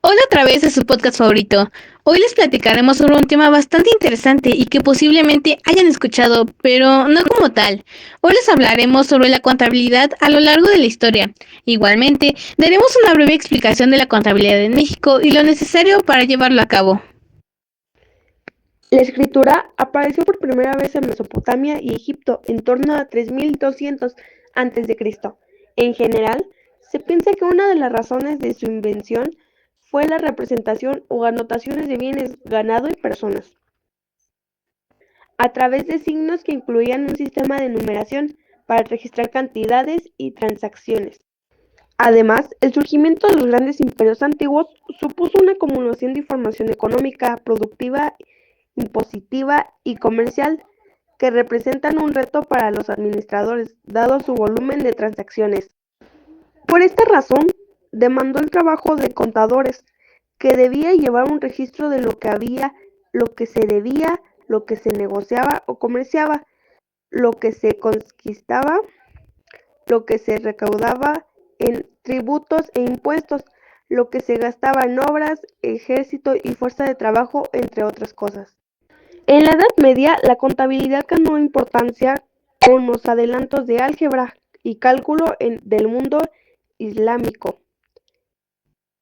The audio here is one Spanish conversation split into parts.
Hola otra vez de su podcast favorito. Hoy les platicaremos sobre un tema bastante interesante y que posiblemente hayan escuchado, pero no como tal. Hoy les hablaremos sobre la contabilidad a lo largo de la historia. Igualmente, daremos una breve explicación de la contabilidad en México y lo necesario para llevarlo a cabo. La escritura apareció por primera vez en Mesopotamia y Egipto en torno a 3200 a.C. En general, se piensa que una de las razones de su invención fue la representación o anotaciones de bienes, ganado y personas, a través de signos que incluían un sistema de numeración para registrar cantidades y transacciones. Además, el surgimiento de los grandes imperios antiguos supuso una acumulación de información económica, productiva, impositiva y comercial que representan un reto para los administradores, dado su volumen de transacciones. Por esta razón, demandó el trabajo de contadores, que debía llevar un registro de lo que había, lo que se debía, lo que se negociaba o comerciaba, lo que se conquistaba, lo que se recaudaba en tributos e impuestos, lo que se gastaba en obras, ejército y fuerza de trabajo, entre otras cosas. En la Edad Media, la contabilidad ganó importancia con los adelantos de álgebra y cálculo del mundo islámico.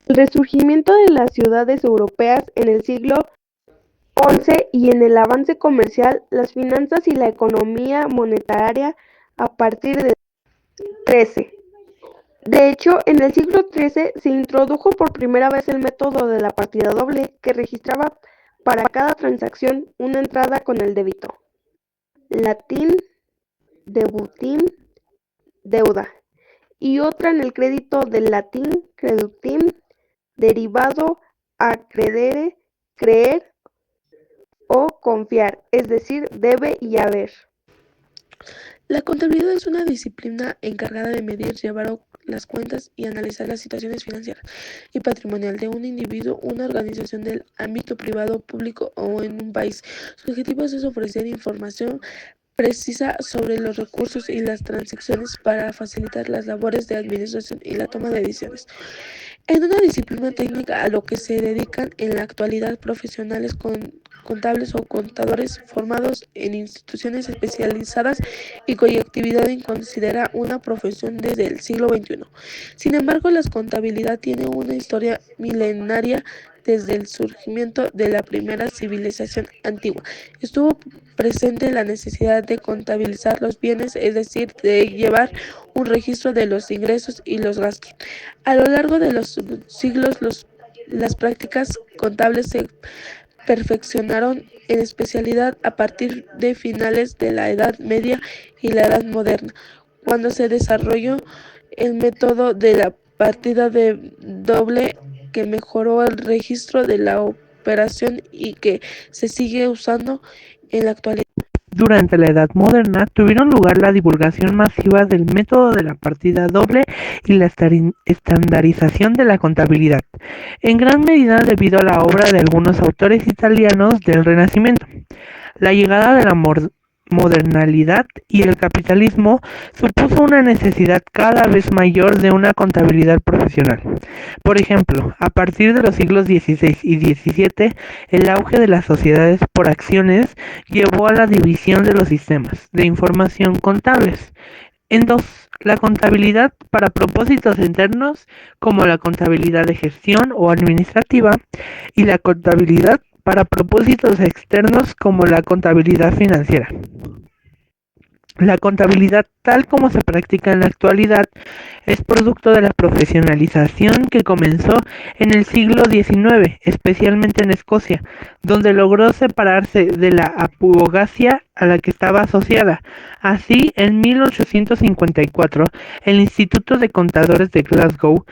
El resurgimiento de las ciudades europeas en el siglo XI y en el avance comercial, las finanzas y la economía monetaria a partir del XIII. De hecho, en el siglo XIII se introdujo por primera vez el método de la partida doble, que registraba para cada transacción una entrada con el débito. Latín debutim, deuda, y otra en el crédito del latín credutim, derivado a credere, creer o confiar, es decir, debe y haber. La contabilidad es una disciplina encargada de medir, llevar las cuentas y analizar las situaciones financieras y patrimonial de un individuo, una organización del ámbito privado, público o en un país. Su objetivo es ofrecer información precisa sobre los recursos y las transacciones para facilitar las labores de administración y la toma de decisiones. Es una disciplina técnica a lo que se dedican en la actualidad profesionales contables o contadores formados en instituciones especializadas y cuya actividad se considera una profesión desde el siglo XXI. Sin embargo, la contabilidad tiene una historia milenaria. Desde el surgimiento de la primera civilización antigua, estuvo presente la necesidad de contabilizar los bienes, es decir, de llevar un registro de los ingresos y los gastos. A lo largo de los siglos, las prácticas contables se perfeccionaron en especialidad a partir de finales de la Edad Media y la Edad Moderna, cuando se desarrolló el método de la partida de doble, que mejoró el registro de la operación y que se sigue usando en la actualidad. Durante la Edad Moderna tuvieron lugar la divulgación masiva del método de la partida doble y la estandarización de la contabilidad, en gran medida debido a la obra de algunos autores italianos del Renacimiento. La llegada de la modernidad y el capitalismo supuso una necesidad cada vez mayor de una contabilidad profesional. Por ejemplo, a partir de los siglos XVI y XVII, el auge de las sociedades por acciones llevó a la división de los sistemas de información contables en dos: la contabilidad para propósitos internos, como la contabilidad de gestión o administrativa, y la contabilidad para propósitos externos, como la contabilidad financiera. La contabilidad, tal como se practica en la actualidad, es producto de la profesionalización que comenzó en el siglo XIX, especialmente en Escocia, donde logró separarse de la abogacía a la que estaba asociada. Así, en 1854, el Instituto de Contadores de Glasgow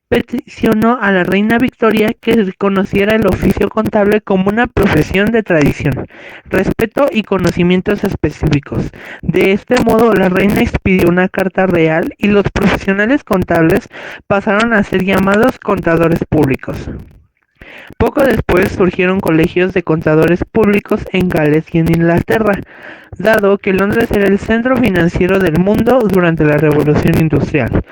peticionó a la reina Victoria que reconociera el oficio contable como una profesión de tradición, respeto y conocimientos específicos. De este modo, la reina expidió una carta real y los profesionales contables pasaron a ser llamados contadores públicos. Poco después surgieron colegios de contadores públicos en Gales y en Inglaterra, dado que Londres era el centro financiero del mundo durante la Revolución Industrial.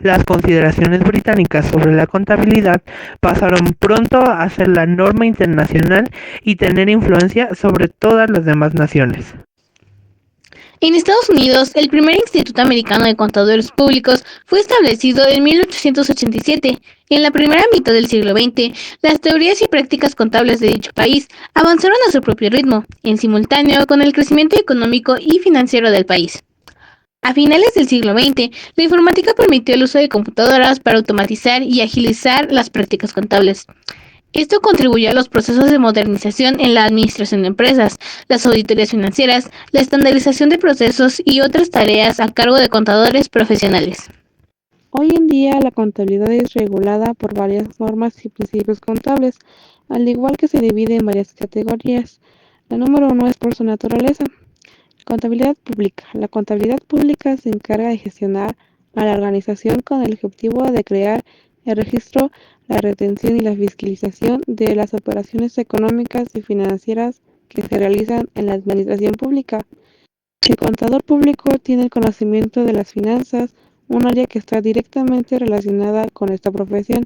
Las consideraciones británicas sobre la contabilidad pasaron pronto a ser la norma internacional y tener influencia sobre todas las demás naciones. En Estados Unidos, el primer Instituto Americano de Contadores Públicos fue establecido en 1887. En la primera mitad del siglo XX, las teorías y prácticas contables de dicho país avanzaron a su propio ritmo, en simultáneo con el crecimiento económico y financiero del país. A finales del siglo XX, la informática permitió el uso de computadoras para automatizar y agilizar las prácticas contables. Esto contribuyó a los procesos de modernización en la administración de empresas, las auditorías financieras, la estandarización de procesos y otras tareas a cargo de contadores profesionales. Hoy en día la contabilidad es regulada por varias normas y principios contables, al igual que se divide en varias categorías. La número uno es por su naturaleza. Contabilidad pública. La contabilidad pública se encarga de gestionar a la organización con el objetivo de crear el registro, la retención y la fiscalización de las operaciones económicas y financieras que se realizan en la administración pública. El contador público tiene el conocimiento de las finanzas, un área que está directamente relacionada con esta profesión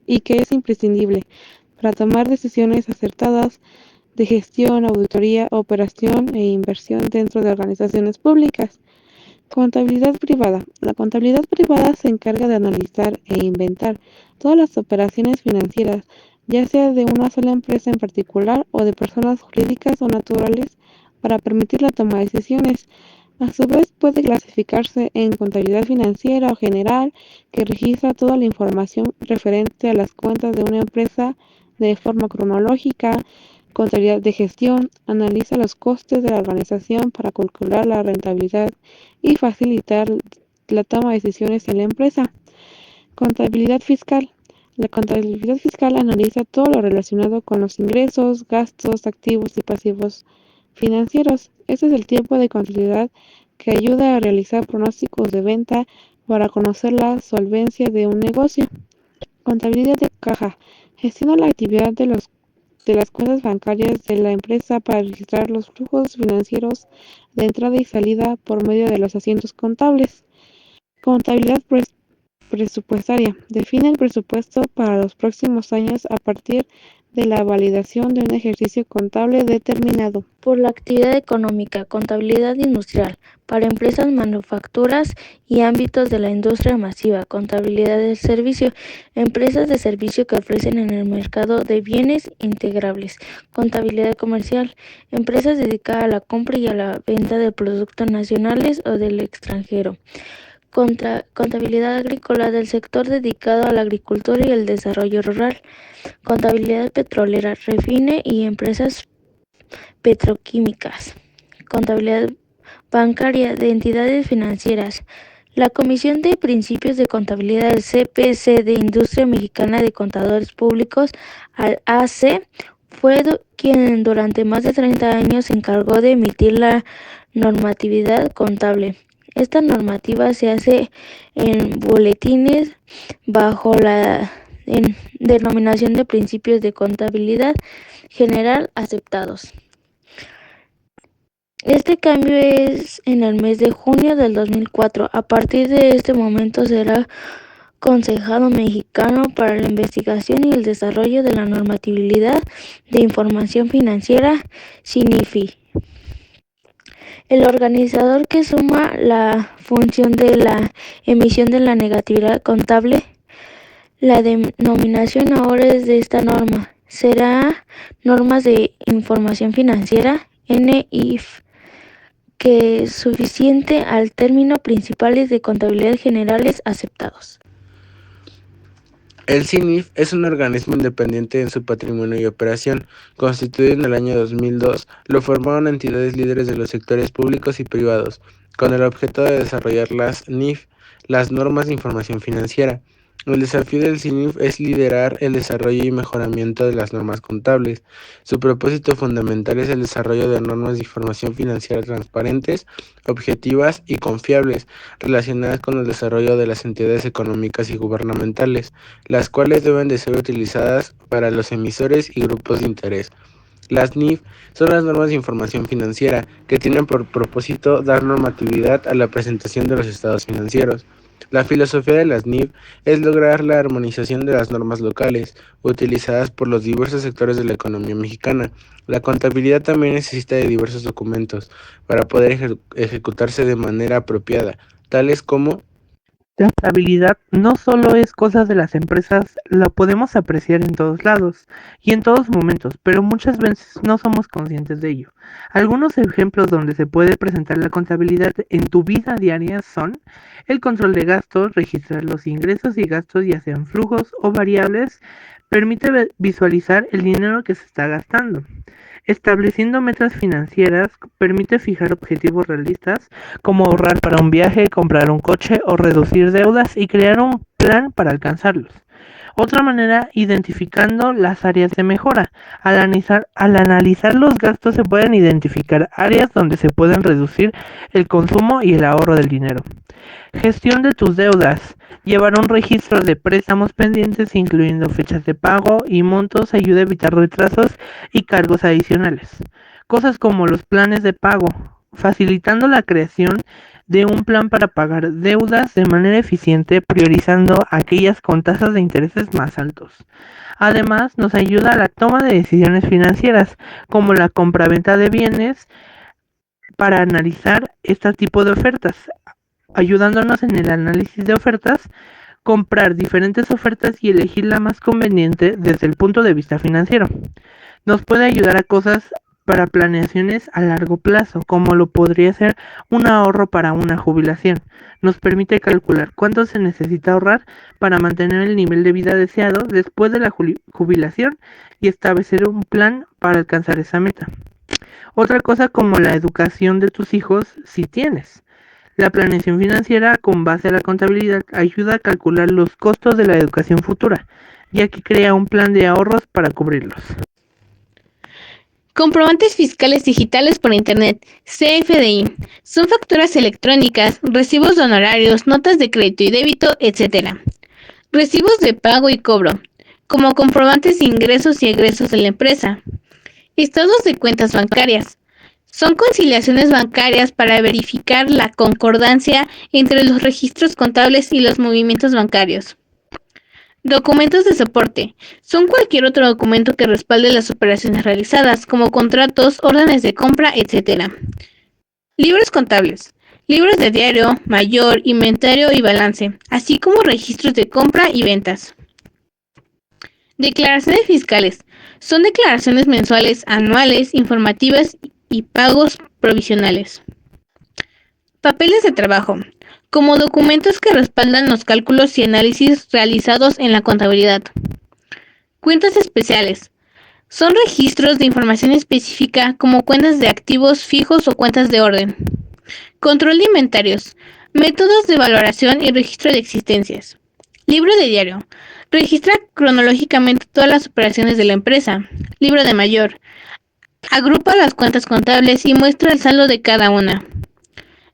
y que es imprescindible para tomar decisiones acertadas de gestión, auditoría, operación e inversión dentro de organizaciones públicas. Contabilidad privada. La contabilidad privada se encarga de analizar e inventar todas las operaciones financieras, ya sea de una sola empresa en particular o de personas jurídicas o naturales, para permitir la toma de decisiones. A su vez, puede clasificarse en contabilidad financiera o general, que registra toda la información referente a las cuentas de una empresa de forma cronológica. Contabilidad de gestión analiza los costes de la organización para calcular la rentabilidad y facilitar la toma de decisiones en la empresa. Contabilidad fiscal. La contabilidad fiscal analiza todo lo relacionado con los ingresos, gastos, activos y pasivos financieros. Este es el tipo de contabilidad que ayuda a realizar pronósticos de venta para conocer la solvencia de un negocio. Contabilidad de caja. Gestiona la actividad de las cuentas bancarias de la empresa para registrar los flujos financieros de entrada y salida por medio de los asientos contables. Contabilidad presupuestaria. Define el presupuesto para los próximos años a partir de la validación de un ejercicio contable determinado. Por la actividad económica, contabilidad industrial, para empresas, manufacturas y ámbitos de la industria masiva, contabilidad del servicio, empresas de servicio que ofrecen en el mercado de bienes integrables, contabilidad comercial, empresas dedicadas a la compra y a la venta de productos nacionales o del extranjero. Contabilidad agrícola del sector dedicado a la agricultura y el desarrollo rural. Contabilidad petrolera, refine y empresas petroquímicas. Contabilidad bancaria de entidades financieras. La Comisión de Principios de Contabilidad del CPC de Industria Mexicana de Contadores Públicos, AC, fue quien durante más de 30 años se encargó de emitir la normatividad contable. Esta normativa se hace en boletines bajo la denominación de Principios de Contabilidad General aceptados. Este cambio es en el mes de junio del 2004. A partir de este momento será Consejero Mexicano para la Investigación y el Desarrollo de la Normatividad de Información Financiera, CINIFI. El organizador que suma la función de la emisión de la negatividad contable. La denominación ahora es de esta norma. Será Normas de Información Financiera, NIF, que es suficiente al término principales de contabilidad generales aceptados. El CINIF es un organismo independiente en su patrimonio y operación. Constituido en el año 2002, lo formaron entidades líderes de los sectores públicos y privados, con el objeto de desarrollar las NIF, las normas de información financiera. El desafío del CINIF es liderar el desarrollo y mejoramiento de las normas contables. Su propósito fundamental es el desarrollo de normas de información financiera transparentes, objetivas y confiables, relacionadas con el desarrollo de las entidades económicas y gubernamentales, las cuales deben de ser utilizadas para los emisores y grupos de interés. Las NIF son las normas de información financiera, que tienen por propósito dar normatividad a la presentación de los estados financieros. La filosofía de las NIF es lograr la armonización de las normas locales, utilizadas por los diversos sectores de la economía mexicana. La contabilidad también necesita de diversos documentos para poder ejecutarse de manera apropiada, tales como La estabilidad no solo es cosa de las empresas, la podemos apreciar en todos lados y en todos momentos, pero muchas veces no somos conscientes de ello. Algunos ejemplos donde se puede presentar la contabilidad en tu vida diaria son el control de gastos, registrar los ingresos y gastos ya sean flujos o variables, permite visualizar el dinero que se está gastando. Estableciendo metas financieras permite fijar objetivos realistas como ahorrar para un viaje, comprar un coche o reducir deudas y crear un plan para alcanzarlos. Otra manera, identificando las áreas de mejora. Al analizar los gastos se pueden identificar áreas donde se pueden reducir el consumo y el ahorro del dinero. Gestión de tus deudas. Llevar un registro de préstamos pendientes, incluyendo fechas de pago y montos, ayuda a evitar retrasos y cargos adicionales. Cosas como los planes de pago, facilitando la creación de un plan para pagar deudas de manera eficiente, priorizando aquellas con tasas de intereses más altos. Además, nos ayuda a la toma de decisiones financieras, como la compraventa de bienes, para analizar este tipo de ofertas, ayudándonos en el análisis de ofertas, comprar diferentes ofertas y elegir la más conveniente desde el punto de vista financiero. Nos puede ayudar a cosas para planeaciones a largo plazo, como lo podría ser un ahorro para una jubilación. Nos permite calcular cuánto se necesita ahorrar para mantener el nivel de vida deseado después de la jubilación y establecer un plan para alcanzar esa meta. Otra cosa como la educación de tus hijos si tienes. La planeación financiera con base a la contabilidad ayuda a calcular los costos de la educación futura, ya que crea un plan de ahorros para cubrirlos. Comprobantes fiscales digitales por Internet, CFDI. Son facturas electrónicas, recibos de honorarios, notas de crédito y débito, etc. Recibos de pago y cobro, como comprobantes de ingresos y egresos de la empresa. Estados de cuentas bancarias. Son conciliaciones bancarias para verificar la concordancia entre los registros contables y los movimientos bancarios. Documentos de soporte. Son cualquier otro documento que respalde las operaciones realizadas, como contratos, órdenes de compra, etc. Libros contables. Libros de diario, mayor, inventario y balance, así como registros de compra y ventas. Declaraciones fiscales. Son declaraciones mensuales, anuales, informativas y pagos provisionales. Papeles de trabajo. Como documentos que respaldan los cálculos y análisis realizados en la contabilidad. Cuentas especiales. Son registros de información específica como cuentas de activos fijos o cuentas de orden. Control de inventarios. Métodos de valoración y registro de existencias. Libro de diario. Registra cronológicamente todas las operaciones de la empresa. Libro de mayor. Agrupa las cuentas contables y muestra el saldo de cada una.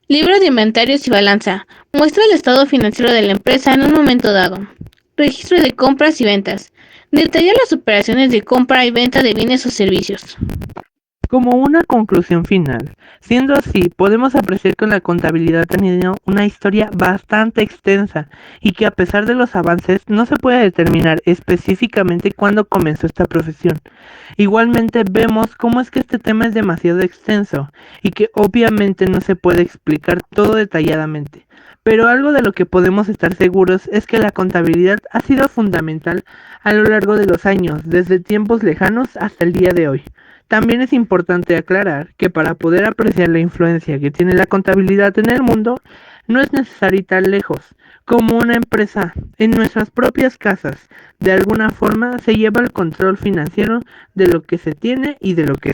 Libro de inventarios y balanza. Muestra el estado financiero de la empresa en un momento dado. Registro de compras y ventas. Detalla las operaciones de compra y venta de bienes o servicios. Como una conclusión final, siendo así, podemos apreciar que la contabilidad ha tenido una historia bastante extensa y que a pesar de los avances no se puede determinar específicamente cuándo comenzó esta profesión. Igualmente vemos cómo es que este tema es demasiado extenso y que obviamente no se puede explicar todo detalladamente. Pero algo de lo que podemos estar seguros es que la contabilidad ha sido fundamental a lo largo de los años, desde tiempos lejanos hasta el día de hoy. También es importante aclarar que para poder apreciar la influencia que tiene la contabilidad en el mundo, no es necesario ir tan lejos. Como una empresa, en nuestras propias casas, de alguna forma se lleva el control financiero de lo que se tiene y de lo que